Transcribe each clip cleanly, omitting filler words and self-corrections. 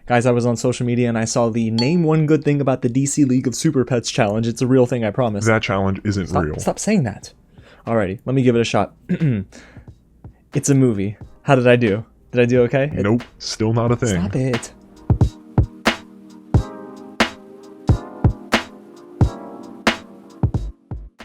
Guys, I was on social media and I saw the name one good thing about the DC League of Super Pets challenge. It's a real thing, I promise. That challenge isn't real. Stop saying that. Alrighty, let me give it a shot. It's a movie. How did I do? Did I do okay? Nope, still not a thing. Stop it.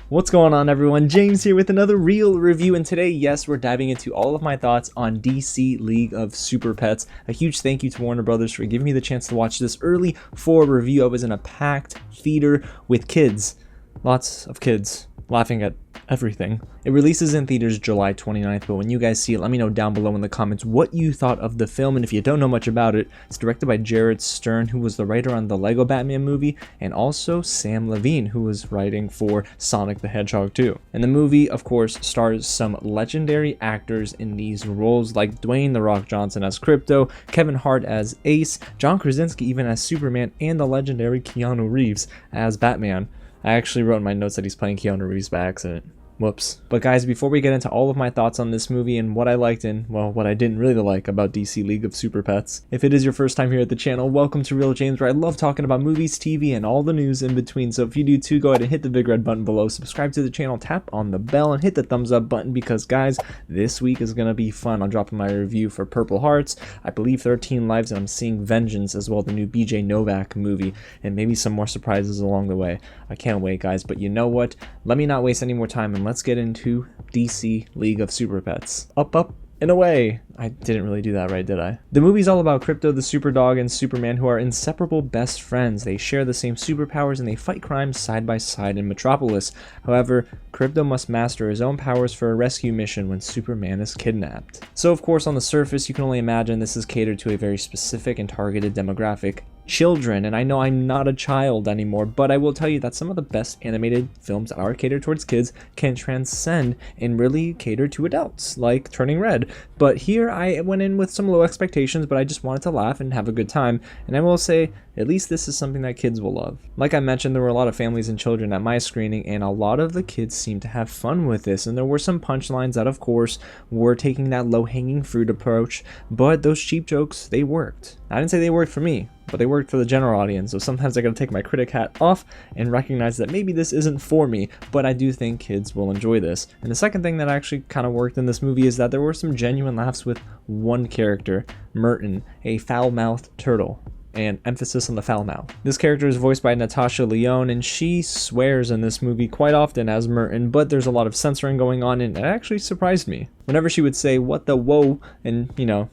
What's going on, everyone? James here with another real review, and today, yes, we're diving into all of my thoughts on DC League of Super Pets. A huge thank you to Warner Brothers for giving me the chance to watch this early for a review. I was in a packed theater with kids. Lots of kids laughing at everything. It releases in theaters July 29th, but when you guys see it, let me know down below in the comments what you thought of the film. And if you don't know much about it, it's directed by Jared Stern, who was the writer on the Lego Batman movie, and also Sam Levine, who was writing for Sonic the Hedgehog 2. And the movie, of course, stars some legendary actors in these roles, like Dwayne "The Rock" Johnson as Krypto, Kevin Hart as Ace, John Krasinski even as Superman, and the legendary Keanu Reeves as Batman. I actually wrote in my notes that he's playing Keanu Reeves by accident. Whoops. But guys, before we get into all of my thoughts on this movie and what I liked and, well, what I didn't really like about DC League of Super Pets, if it is your first time here at the channel, welcome to Real James, where I love talking about movies, TV, and all the news in between. So if you do too, go ahead and hit the big red button below, subscribe to the channel, tap on the bell, and hit the thumbs up button because, guys, this week is going to be fun. I'm dropping my review for Purple Hearts, I believe 13 Lives, and I'm seeing Vengeance as well, the new BJ Novak movie, and maybe some more surprises along the way. I can't wait, guys, but you know what? Let me not waste any more time and let's get into DC League of Super Pets. Up, and away. I didn't really do that right, did I? The movie's all about Krypto the Super Dog and Superman, who are inseparable best friends. They share the same superpowers and they fight crime side by side in Metropolis. However, Krypto must master his own powers for a rescue mission when Superman is kidnapped. So of course, on the surface, you can only imagine this is catered to a very specific and targeted demographic. Children, and I know I'm not a child anymore, but I will tell you that some of the best animated films that are catered towards kids can transcend and really cater to adults, like Turning Red. But here I went in with some low expectations, but I just wanted to laugh and have a good time, and I will say, at least this is something that kids will love. Like I mentioned, there were a lot of families and children at my screening, and a lot of the kids seemed to have fun with this, and there were some punchlines that, of course, were taking that low-hanging fruit approach, but those cheap jokes, they worked. I didn't say they worked for me, but they worked for the general audience, so sometimes I gotta take my critic hat off and recognize that maybe this isn't for me, but I do think kids will enjoy this. And the second thing that actually kind of worked in this movie is that there were some genuine laughs with one character, Merton, a foul-mouthed turtle. And emphasis on the foul mouth. This character is voiced by Natasha Lyonne, and she swears in this movie quite often as Merton, but there's a lot of censoring going on, and it actually surprised me. Whenever she would say, "What the whoa," and, you know,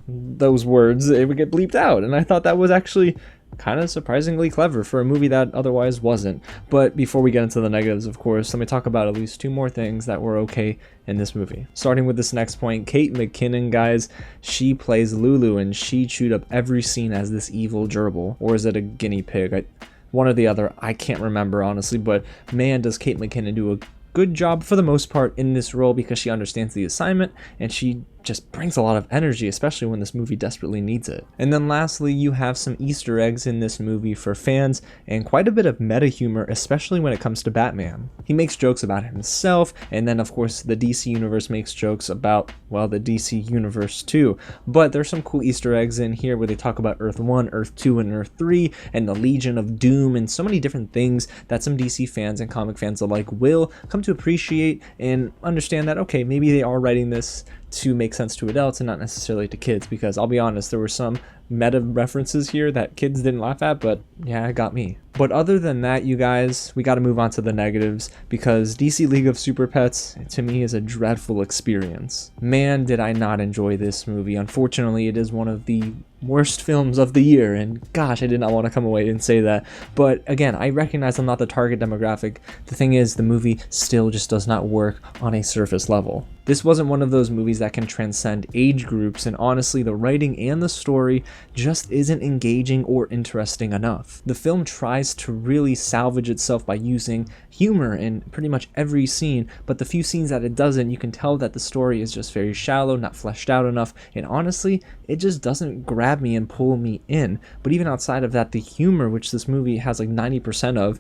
those words, it would get bleeped out, and I thought that was actually kind of surprisingly clever for a movie that otherwise wasn't. But before we get into the negatives, of course, let me talk about at least two more things that were okay in this movie. Starting with this next point, Kate McKinnon, guys, she plays Lulu, and she chewed up every scene as this evil gerbil, or is it a guinea pig? One or the other, I can't remember honestly, but man, does Kate McKinnon do a good job for the most part in this role because she understands the assignment and she just brings a lot of energy, especially when this movie desperately needs it. And then lastly, you have some Easter eggs in this movie for fans and quite a bit of meta humor, especially when it comes to Batman. He makes jokes about himself, and then of course the DC universe makes jokes about, well, the DC universe too. But there's some cool Easter eggs in here where they talk about Earth 1, Earth 2, and Earth 3, and the Legion of Doom, and so many different things that some DC fans and comic fans alike will come to appreciate and understand that, okay, maybe they are writing this to make sense to adults and not necessarily to kids, because I'll be honest, there were some meta references here that kids didn't laugh at, but yeah, it got me. But other than that, you guys, we got to move on to the negatives, because DC League of Super Pets, to me, is a dreadful experience. Man, did I not enjoy this movie. Unfortunately, it is one of the worst films of the year, and gosh, I did not want to come away and say that. But again, I recognize I'm not the target demographic. The thing is, the movie still just does not work on a surface level. This wasn't one of those movies that can transcend age groups, and honestly, the writing and the story just isn't engaging or interesting enough. The film tries to really salvage itself by using humor in pretty much every scene, but the few scenes that it doesn't, you can tell that the story is just very shallow, not fleshed out enough, and honestly, it just doesn't grab me and pull me in. But even outside of that, the humor, which this movie has like 90% of,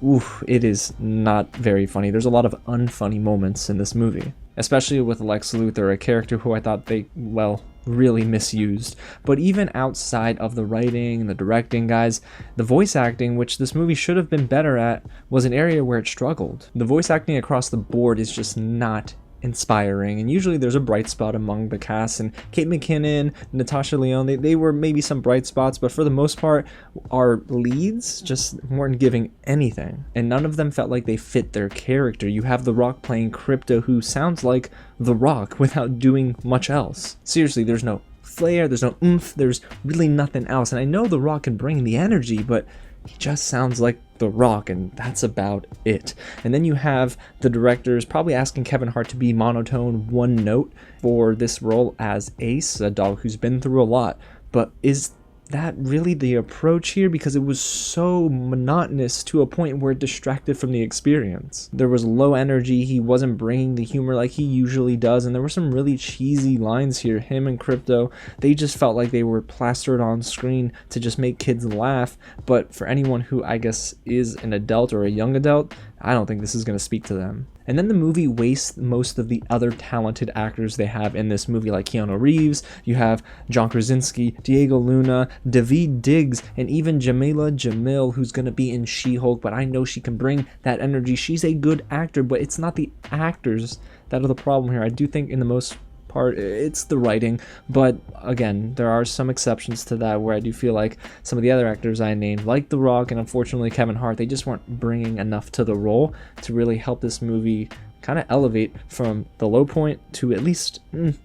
oof, it is not very funny. There's a lot of unfunny moments in this movie, especially with Lex Luthor, a character who I thought they, well, really misused. But even outside of the writing and the directing, guys, the voice acting, which this movie should have been better at, was an area where it struggled. The voice acting across the board is just not inspiring, and usually there's a bright spot among the cast, and Kate McKinnon, Natasha Lyonne, they were maybe some bright spots, but for the most part our leads just weren't giving anything, and none of them felt like they fit their character. You have The Rock playing Krypto, who sounds like The Rock without doing much else. Seriously, there's no flair, there's no oomph, there's really nothing else. And I know The Rock can bring the energy, but he just sounds like The Rock, and that's about it. And then you have the directors probably asking Kevin Hart to be monotone, one note for this role as Ace, a dog who's been through a lot. But is that really the approach here? Because it was so monotonous to a point where it distracted from the experience. There was low energy, he wasn't bringing the humor like he usually does, and there were some really cheesy lines here. Him and Krypto, they just felt like they were plastered on screen to just make kids laugh, but for anyone who I guess is an adult or a young adult, I don't think this is going to speak to them. And then the movie wastes most of the other talented actors they have in this movie, like Keanu Reeves, you have John Krasinski, Diego Luna, Daveed Diggs, and even Jamila Jamil, who's going to be in She-Hulk, but I know she can bring that energy. She's a good actor, but it's not the actors that are the problem here. I do think in the most part it's the writing, but again, there are some exceptions to that where I do feel like some of the other actors I named, like The Rock and unfortunately Kevin Hart, they just weren't bringing enough to the role to really help this movie kind of elevate from the low point to at least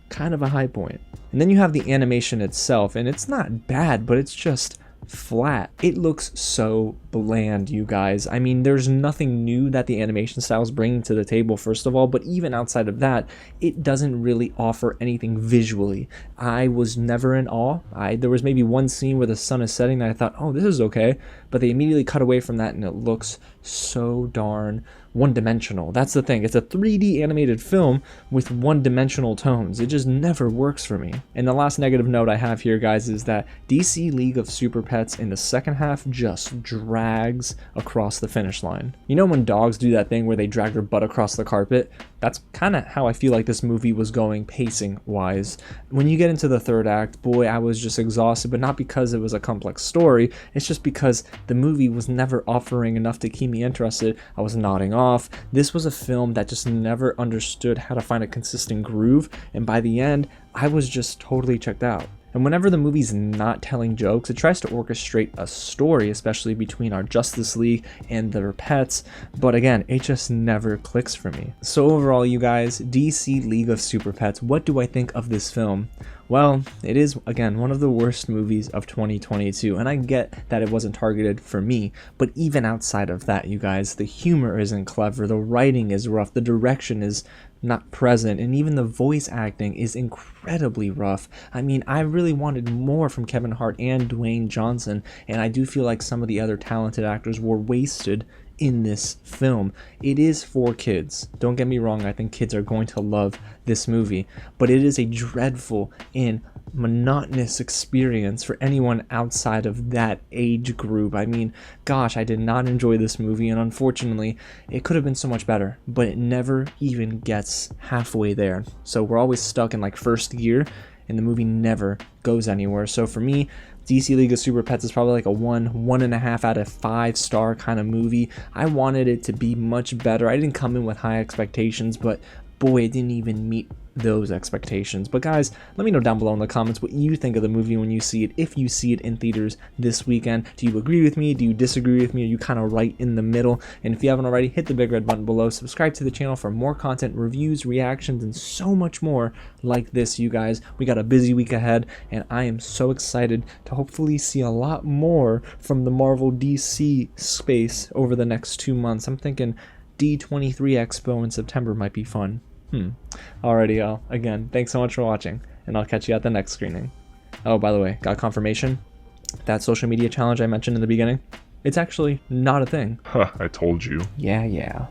kind of a high point. And then you have the animation itself, and it's not bad, but it's just flat. It looks so bland, you guys. I mean, there's nothing new that the animation style is bringing to the table, first of all, but even outside of that, it doesn't really offer anything visually. I was never in awe. There was maybe one scene where the sun is setting that I thought, oh, this is okay, but they immediately cut away from that and it looks so darn one-dimensional. That's the thing. It's a 3D animated film with one-dimensional tones. It just never works for me. And the last negative note I have here, guys, is that DC League of Super Pets in the second half just drags across the finish line. You know when dogs do that thing where they drag their butt across the carpet? That's kind of how I feel like this movie was going pacing-wise. When you get into the third act, boy, I was just exhausted, but not because it was a complex story. It's just because the movie was never offering enough to keep me interested. I was nodding off. This was a film that just never understood how to find a consistent groove, and by the end, I was just totally checked out. And whenever the movie's not telling jokes, it tries to orchestrate a story, especially between our Justice League and their pets, but again, it just never clicks for me. So overall, you guys, DC League of Super Pets, what do I think of this film? Well, it is, again, one of the worst movies of 2022, and I get that it wasn't targeted for me, but even outside of that, you guys, the humor isn't clever, the writing is rough, the direction is not present, and even the voice acting is incredibly rough. I mean, I really wanted more from Kevin Hart and Dwayne Johnson, and I do feel like some of the other talented actors were wasted in this film. It is for kids. Don't get me wrong, I think kids are going to love this movie, but it is a dreadful and monotonous experience for anyone outside of that age group. I mean, gosh, I did not enjoy this movie, and unfortunately, it could have been so much better, but it never even gets halfway there. So we're always stuck in like first gear, and the movie never goes anywhere. So for me, DC League of Super Pets is probably like a 1.5 out of 5 star kind of movie. I wanted it to be much better. I didn't come in with high expectations, but boy, it didn't even meet those expectations. But guys, let me know down below in the comments what you think of the movie when you see it, if you see it in theaters this weekend. Do you agree with me? Do you disagree with me? Are you kind of right in the middle? And if you haven't already, hit the big red button below, subscribe to the channel for more content, reviews, reactions, and so much more like this, you guys. We got a busy week ahead, and I am so excited to hopefully see a lot more from the Marvel DC space over the next 2 months. I'm thinking D23 Expo in September might be fun. Alrighty, y'all. Again, thanks so much for watching, and I'll catch you at the next screening. Oh, by the way, got confirmation? That social media challenge I mentioned in the beginning? It's actually not a thing. Huh, I told you. Yeah.